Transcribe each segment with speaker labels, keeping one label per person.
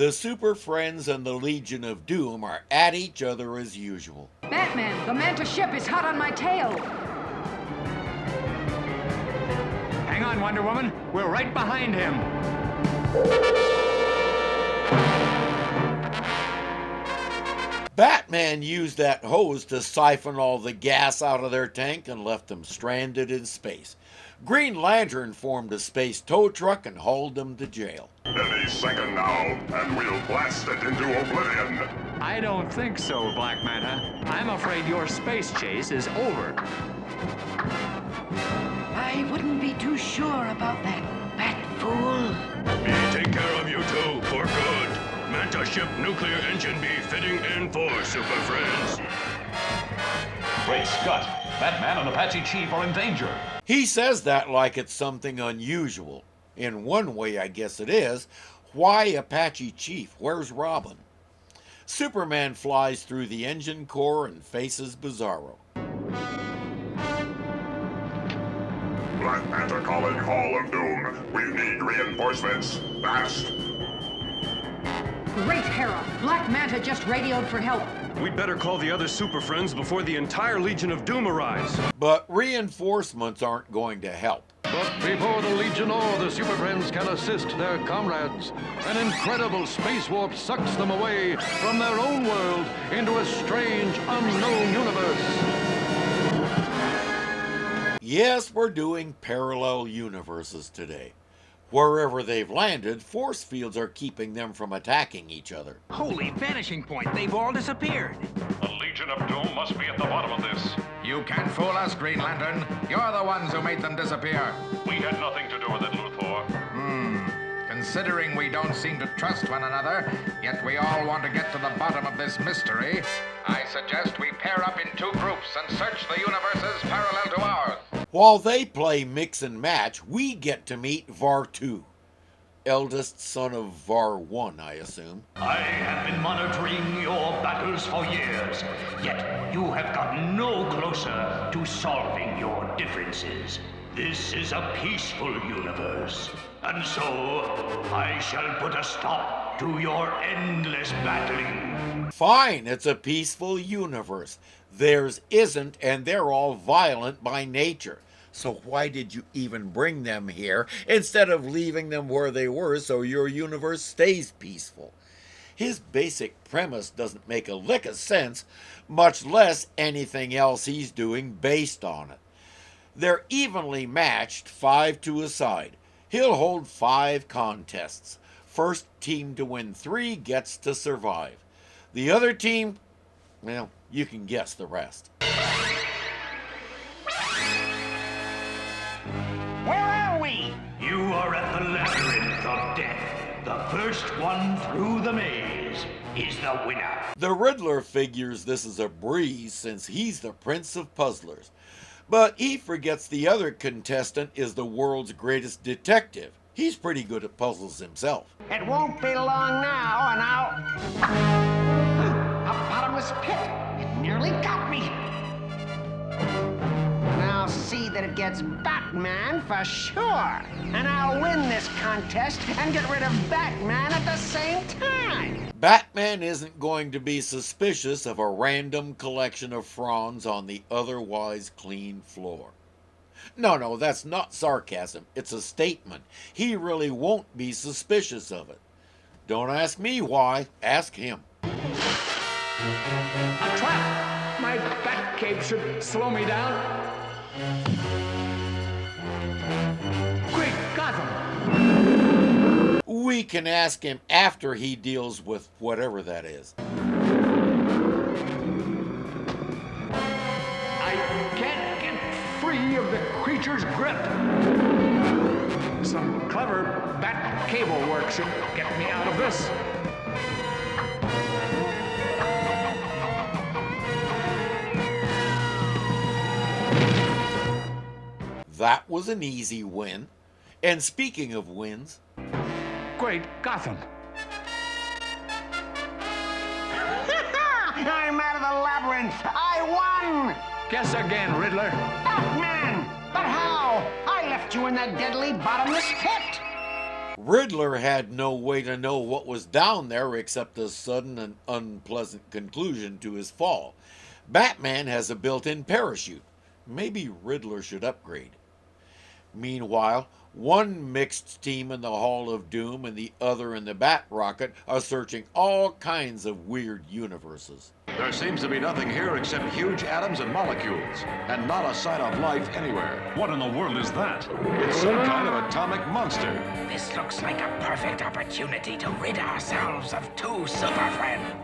Speaker 1: The Super Friends and the Legion of Doom are at each other as usual.
Speaker 2: Batman, the Manta ship is hot on my tail.
Speaker 3: Hang on, Wonder Woman. We're right behind him.
Speaker 1: Batman used that hose to siphon all the gas out of their tank and left them stranded in space. Green Lantern formed a space tow truck and hauled them to jail.
Speaker 4: Any second now, and we'll blast it into oblivion.
Speaker 3: I don't think so, Black Manta. I'm afraid your space chase is over.
Speaker 2: I wouldn't be too sure about that, Bat Fool.
Speaker 5: Me take care of you two, for good. Manta ship nuclear engine be fitting in for Super Friends.
Speaker 6: Great Scott! Batman and Apache Chief are in danger.
Speaker 1: He says that like it's something unusual. In one way, I guess it is. Why Apache Chief? Where's Robin? Superman flies through the engine core and faces Bizarro.
Speaker 4: Black Manta calling Hall of Doom. We need reinforcements. Fast.
Speaker 2: Great Hera, Black Manta just radioed for help.
Speaker 5: We'd better call the other Super Friends before the entire Legion of Doom arrives.
Speaker 1: But reinforcements aren't going to help.
Speaker 7: But before the Legion or the Super Friends can assist their comrades, an incredible space warp sucks them away from their own world into a strange, unknown universe.
Speaker 1: Yes, we're doing parallel universes today. Wherever they've landed, force fields are keeping them from attacking each other.
Speaker 8: Holy vanishing point, they've all disappeared.
Speaker 6: The Legion of Doom must be at the bottom of this.
Speaker 9: You can't fool us, Green Lantern. You're the ones who made them disappear.
Speaker 6: We had nothing to do with it, Luthor.
Speaker 9: Considering we don't seem to trust one another, yet we all want to get to the bottom of this mystery, I suggest we pair up in two groups and search the universes parallel to ours.
Speaker 1: While they play mix and match, we get to meet Vartoo. Eldest son of Var 1, I assume.
Speaker 10: I have been monitoring your battles for years, yet you have gotten no closer to solving your differences. This is a peaceful universe, and so I shall put a stop to your endless battling.
Speaker 1: Fine, it's a peaceful universe. Theirs isn't, and they're all violent by nature. So why did you even bring them here instead of leaving them where they were so your universe stays peaceful? His basic premise doesn't make a lick of sense, much less anything else he's doing based on it. They're evenly matched 5 to a side. He'll hold 5 contests. First team to win 3 gets to survive. The other team, well, you can guess the rest.
Speaker 10: Where are we? You are at the labyrinth of death. The first one through the maze is the winner.
Speaker 1: The Riddler figures this is a breeze since he's the prince of puzzlers. But he forgets the other contestant is the world's greatest detective. He's pretty good at puzzles himself.
Speaker 8: It won't be long now, and a bottomless pit. It nearly got me. And I'll see that it gets Batman for sure. And I'll win this contest and get rid of Batman at the same time.
Speaker 1: Batman isn't going to be suspicious of a random collection of fronds on the otherwise clean floor. No, that's not sarcasm. It's a statement. He really won't be suspicious of it. Don't ask me why. Ask him.
Speaker 3: A trap! My bat cape should slow me down. Quick, Gotham!
Speaker 1: We can ask him after he deals with whatever that is.
Speaker 3: I can't get free of the creature's grip. Some clever bat cable work should get me out of this.
Speaker 1: That was an easy win. And speaking of wins,
Speaker 3: Great Gotham.
Speaker 8: I'm out of the labyrinth. I won!
Speaker 3: Guess again, Riddler.
Speaker 8: Batman! But how? I left you in that deadly bottomless pit.
Speaker 1: Riddler had no way to know what was down there except a sudden and unpleasant conclusion to his fall. Batman has a built-in parachute. Maybe Riddler should upgrade. Meanwhile, one mixed team in the Hall of Doom and the other in the Bat Rocket are searching all kinds of weird universes.
Speaker 7: There seems to be nothing here except huge atoms and molecules, and not a sign of life anywhere.
Speaker 5: What in the world is that?
Speaker 7: It's some kind of atomic monster.
Speaker 2: This looks like a perfect opportunity to rid ourselves of two super friends.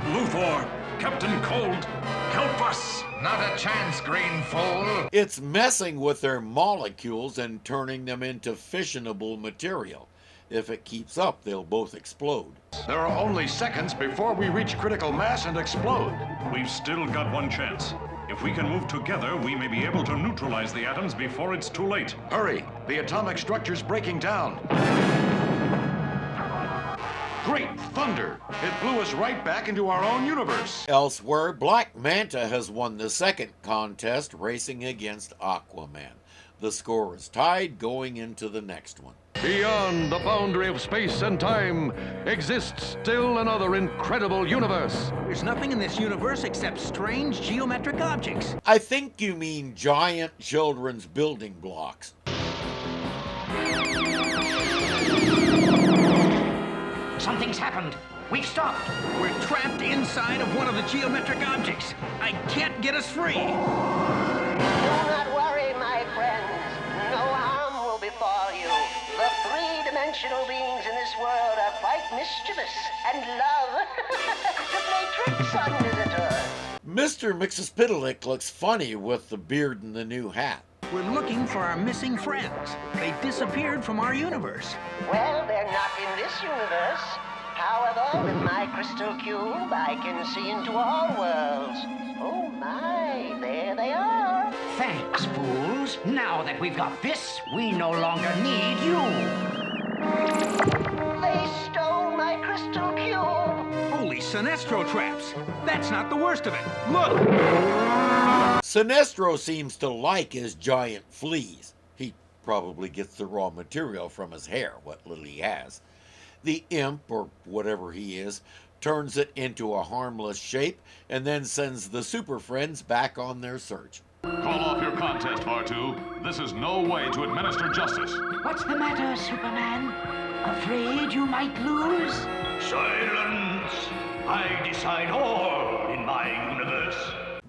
Speaker 5: Luthor! Captain Cold! Help us!
Speaker 9: Not a chance, green fool.
Speaker 1: It's messing with their molecules and turning them into fissionable material. If it keeps up, they'll both explode.
Speaker 7: There are only seconds before we reach critical mass and explode.
Speaker 5: We've still got one chance. If we can move together, we may be able to neutralize the atoms before it's too late.
Speaker 7: Hurry! The atomic structure's breaking down. Great thunder! It blew us right back into our own universe.
Speaker 1: Elsewhere, Black Manta has won the second contest, racing against Aquaman. The score is tied going into the next one.
Speaker 7: Beyond the boundary of space and time exists still another incredible universe.
Speaker 11: There's nothing in this universe except strange geometric objects.
Speaker 1: I think you mean giant children's building blocks.
Speaker 2: Something's happened. We've stopped.
Speaker 11: We're trapped inside of one of the geometric objects. I can't get us free.
Speaker 8: Do not worry, my friends. No harm will befall you. The three-dimensional beings in this world are quite mischievous and love to play tricks on visitors.
Speaker 1: Mr. Mxyzptlk looks funny with the beard and the new hat.
Speaker 11: We're looking for our missing friends. They disappeared from our universe.
Speaker 8: Well, they're not in this universe. However, with my crystal cube, I can see into all worlds. Oh my, there they are.
Speaker 2: Thanks, fools. Now that we've got this, we no longer need you.
Speaker 8: They stole my crystal cube.
Speaker 11: Holy Sinestro traps! That's not the worst of it. Look!
Speaker 1: Sinestro seems to like his giant fleas. He probably gets the raw material from his hair, what little he has. The imp, or whatever he is, turns it into a harmless shape and then sends the Super Friends back on their search.
Speaker 6: Call off your contest, Vartoo. This is no way to administer justice.
Speaker 2: What's the matter, Superman? Afraid you might lose?
Speaker 10: Silence! I decide all in my universe.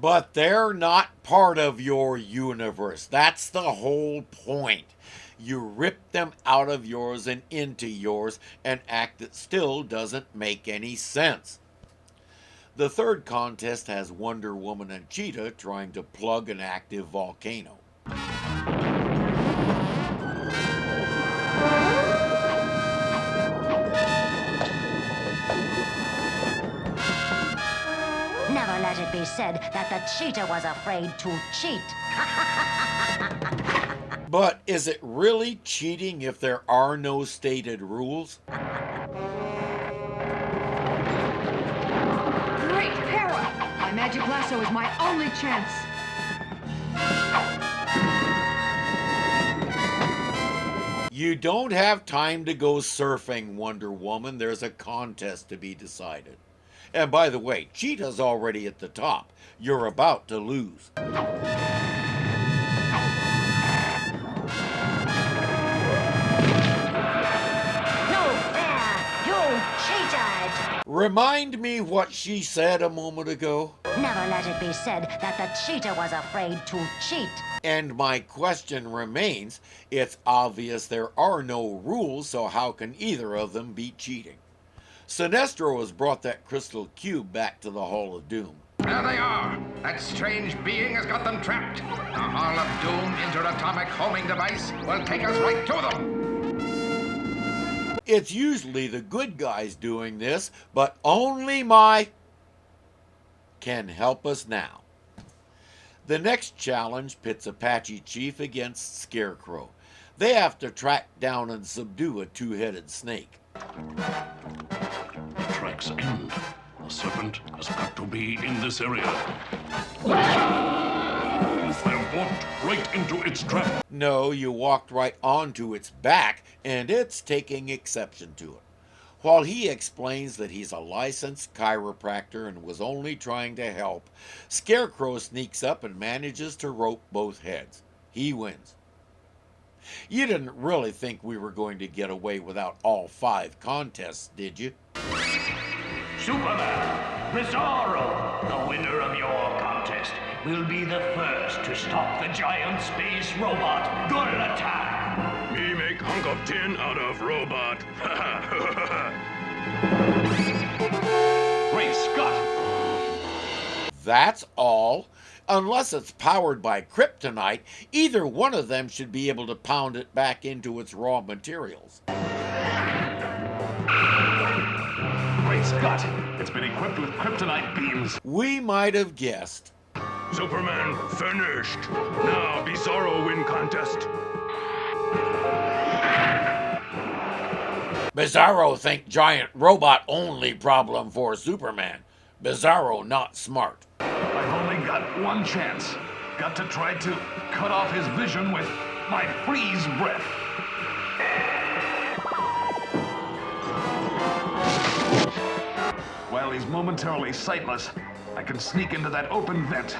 Speaker 1: But they're not part of your universe. That's the whole point. You rip them out of yours and into yours, an act that still doesn't make any sense. The third contest has Wonder Woman and Cheetah trying to plug an active volcano.
Speaker 12: Never let it be said that the cheetah was afraid to cheat.
Speaker 1: But is it really cheating if there are no stated rules?
Speaker 12: Great peril! My magic lasso is my only chance.
Speaker 1: You don't have time to go surfing, Wonder Woman. There's a contest to be decided. And by the way, Cheetah's already at the top. You're about to lose. Remind me what she said a moment ago.
Speaker 12: Never let it be said that the cheetah was afraid to cheat.
Speaker 1: And my question remains, it's obvious there are no rules, so how can either of them be cheating? Sinestro has brought that crystal cube back to the Hall of Doom.
Speaker 9: There they are. That strange being has got them trapped. The Hall of Doom interatomic homing device will take us right to them.
Speaker 1: It's usually the good guys doing this, but only my can help us now. The next challenge pits Apache Chief against Scarecrow. They have to track down and subdue a two-headed snake.
Speaker 5: The tracks end. The serpent has got to be in this area. I walked right into its trap.
Speaker 1: No, you walked right onto its back, and it's taking exception to it. While he explains that he's a licensed chiropractor and was only trying to help, Scarecrow sneaks up and manages to rope both heads. He wins. You didn't really think we were going to get away without all 5 contests, did you?
Speaker 10: Superman, Bizarro, the winner of your contest, will be the first to stop the giant space robot. Good attack!
Speaker 5: Me make hunk of tin out of robot.
Speaker 6: Great Scott!
Speaker 1: That's all. Unless it's powered by kryptonite, either one of them should be able to pound it back into its raw materials.
Speaker 6: Great Scott! It's been equipped with kryptonite beams.
Speaker 1: We might have guessed.
Speaker 5: Superman finished. Now Bizarro win contest.
Speaker 1: Bizarro think giant robot only problem for Superman. Bizarro not smart.
Speaker 6: I've only got one chance. Got to try to cut off his vision with my freeze breath. While he's momentarily sightless, I can sneak into that open vent.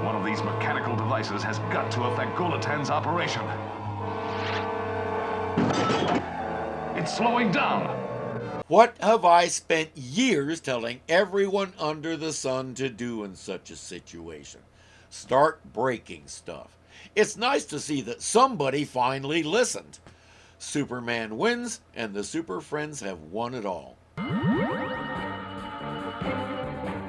Speaker 6: One of these mechanical devices has got to affect Golatan's operation. It's slowing down.
Speaker 1: What have I spent years telling everyone under the sun to do in such a situation? Start breaking stuff. It's nice to see that somebody finally listened. Superman wins, and the Super Friends have won it all.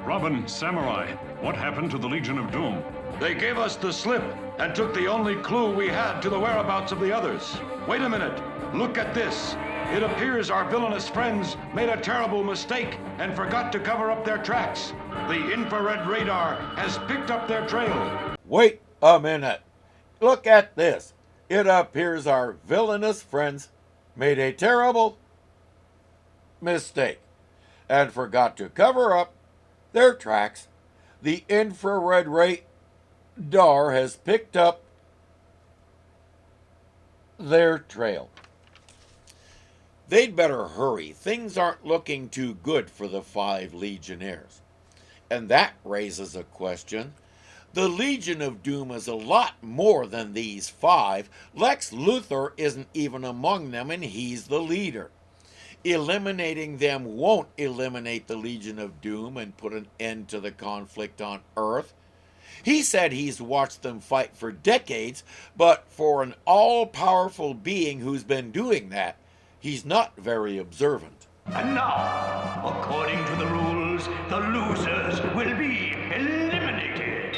Speaker 5: Robin, Samurai, what happened to the Legion of Doom?
Speaker 13: They gave us the slip and took the only clue we had to the whereabouts of the others. Wait a minute. Look at this. It appears our villainous friends made a terrible mistake and forgot to cover up their tracks. The infrared radar has picked up their trail.
Speaker 1: Wait a minute. Look at this. It appears our villainous friends made a terrible mistake and forgot to cover up their tracks. The infrared radar has picked up their trail. They'd better hurry. Things aren't looking too good for the 5 Legionnaires. And that raises a question. The Legion of Doom is a lot more than these 5. Lex Luthor isn't even among them, and he's the leader. Eliminating them won't eliminate the Legion of Doom and put an end to the conflict on Earth. He said he's watched them fight for decades, but for an all-powerful being who's been doing that, he's not very observant.
Speaker 10: And now, according to the rules, the losers will be eliminated.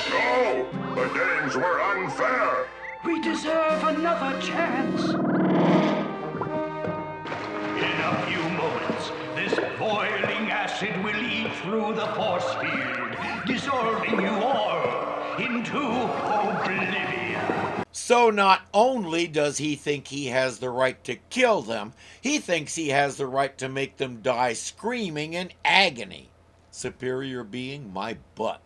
Speaker 4: No! The games were unfair!
Speaker 10: We deserve another chance. In a few moments, this boiling acid will eat through the force field, dissolving you all into oblivion.
Speaker 1: So not only does he think he has the right to kill them, he thinks he has the right to make them die screaming in agony. Superior being, my butt.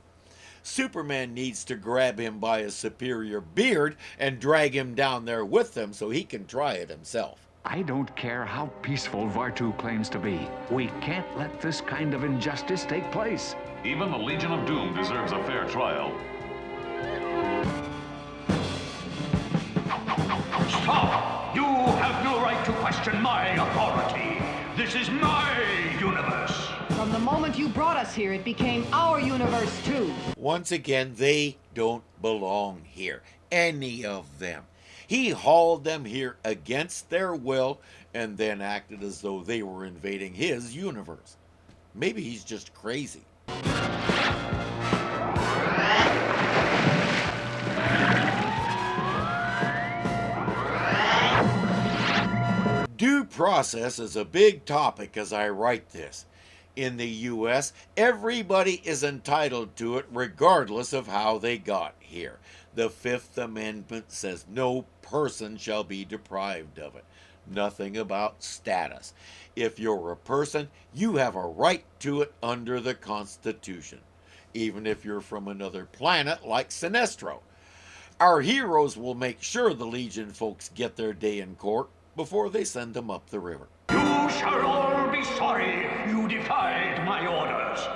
Speaker 1: Superman needs to grab him by his superior beard and drag him down there with them so he can try it himself.
Speaker 3: I don't care how peaceful Vartoo claims to be. We can't let this kind of injustice take place.
Speaker 6: Even the Legion of Doom deserves a fair trial.
Speaker 10: Stop! You have no right to question my authority. This is my universe.
Speaker 14: From the moment you brought us here, it became our universe too.
Speaker 1: Once again, they don't belong here. Any of them. He hauled them here against their will and then acted as though they were invading his universe. Maybe he's just crazy. Due process is a big topic as I write this. In the U.S., everybody is entitled to it regardless of how they got here. The Fifth Amendment says no person shall be deprived of it. nothing about status. If you're a person, you have a right to it under the Constitution, even if you're from another planet like Sinestro. Our heroes will make sure the Legion folks get their day in court before they send them up the river.
Speaker 10: You shall all be sorry you defied my orders.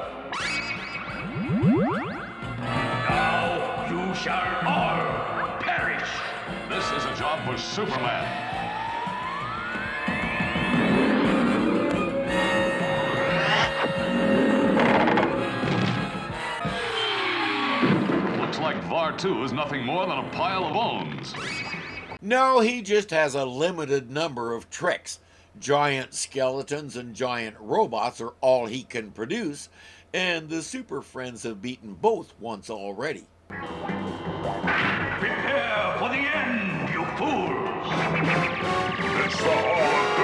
Speaker 10: Now you shall all perish.
Speaker 6: This is a job for Superman. Looks like Vartoo is nothing more than a pile of bones.
Speaker 1: No, he just has a limited number of tricks. Giant skeletons and giant robots are all he can produce, and the Super Friends have beaten both once already.
Speaker 10: Prepare for the end, you fools!
Speaker 4: It's the Hall of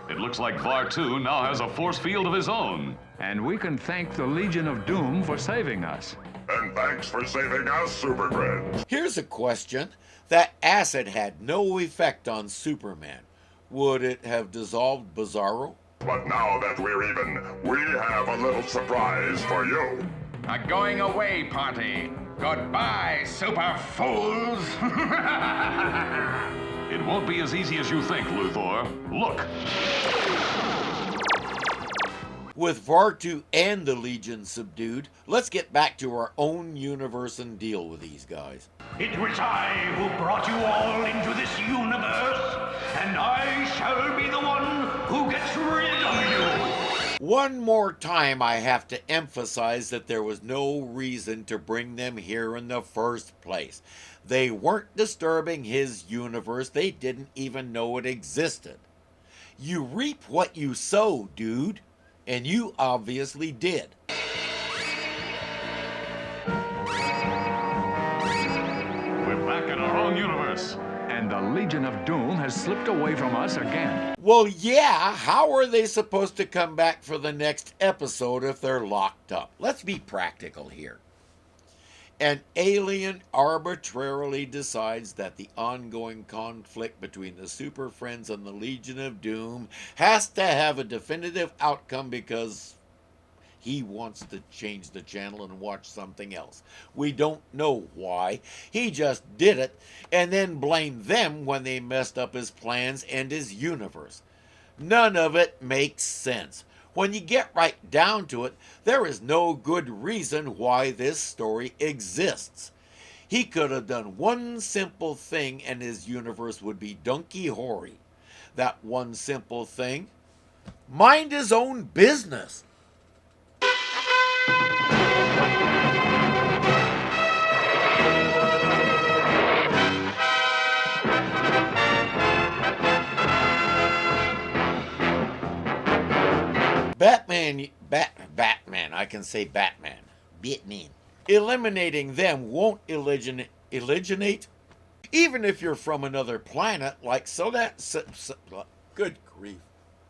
Speaker 4: Doom!
Speaker 6: It looks like Vartoo now has a force field of his own.
Speaker 3: And we can thank the Legion of Doom for saving us.
Speaker 4: And thanks for saving us, Super Friends.
Speaker 1: Here's a question. That acid had no effect on Superman. Would it have dissolved Bizarro?
Speaker 4: But now that we're even, we have a little surprise for you.
Speaker 9: A going away party. Goodbye, super fools.
Speaker 6: It won't be as easy as you think, Luthor. Look.
Speaker 1: With Vartoo and the Legion subdued, let's get back to our own universe and deal with these guys.
Speaker 10: It was I who brought you all into this universe, and I shall be the one who gets rid of you.
Speaker 1: One more time, I have to emphasize that there was no reason to bring them here in the first place. They weren't disturbing his universe. They didn't even know it existed. You reap what you sow, dude. And you obviously did.
Speaker 6: We're back in our own universe.
Speaker 3: And the Legion of Doom has slipped away from us again.
Speaker 1: Well, yeah, how are they supposed to come back for the next episode if they're locked up? Let's be practical here. An alien arbitrarily decides that the ongoing conflict between the Super Friends and the Legion of Doom has to have a definitive outcome because he wants to change the channel and watch something else. We don't know why. He just did it and then blamed them when they messed up his plans and his universe. None of it makes sense. When you get right down to it, there is no good reason why this story exists. He could have done one simple thing and his universe would be donkey-hoary. That one simple thing? Mind his own business. Batman, I can say Batman. Eliminating them won't eliminate? Even if you're from another planet, like good grief.